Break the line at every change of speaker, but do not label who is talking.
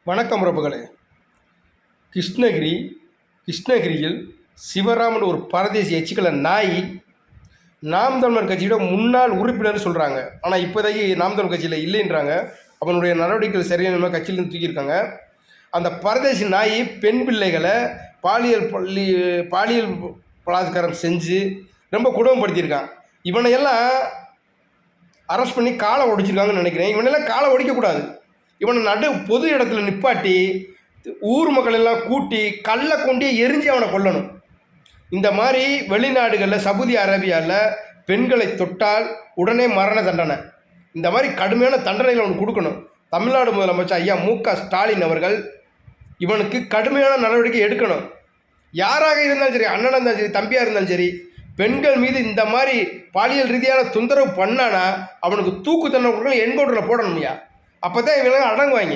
வணக்கம் உறவுகளே. கிருஷ்ணகிரியில் சிவராமன் ஒரு பரதேசி எச்சிக்கல நாய் நாம் தமிழர் கட்சியோட முன்னாள் உறுப்பினர் சொல்கிறாங்க. ஆனால் இப்போதைக்கு நாம் தமிழர் கட்சியில் இல்லைன்றாங்க. அவனுடைய நடவடிக்கைகள் சரியான கட்சியிலேருந்து தூக்கியிருக்காங்க. அந்த பரதேசி நாய் பெண் பிள்ளைகளை பாலியல் பலாத்காரம் செஞ்சு ரொம்ப குடும்பப்படுத்தியிருக்கான். இவனையெல்லாம் அரெஸ்ட் பண்ணி காலை ஒடிச்சிருக்காங்கன்னு நினைக்கிறேன். இவனெல்லாம் காலை ஒடிக்கக்கூடாது. இவனை பொது இடத்துல நிப்பாட்டி ஊர் மக்கள் எல்லாம் கூட்டி கல்லை கொண்டே எரிஞ்சு அவனை கொல்லணும். இந்த மாதிரி வெளிநாடுகளில் சவுதி அரேபியாவில் பெண்களை தொட்டால் உடனே மரண தண்டனை. இந்த மாதிரி கடுமையான தண்டனைகள் அவனுக்கு கொடுக்கணும். தமிழ்நாடு முதலமைச்சர் ஐயா மு.க. ஸ்டாலின் அவர்கள் இவனுக்கு கடுமையான நடவடிக்கை எடுக்கணும். யாராக இருந்தாலும் சரி, அண்ணனாக இருந்தாலும் சரி, தம்பியாக இருந்தாலும் சரி, பெண்கள் மீது இந்த மாதிரி பாலியல் ரீதியான தொந்தரவு பண்ணானா அவனுக்கு தூக்கு தண்டனை கொடுக்கணும், என்கவுண்டரில் போடணும்யா. அப்போ தான் இவங்க அடங்குவாங்க.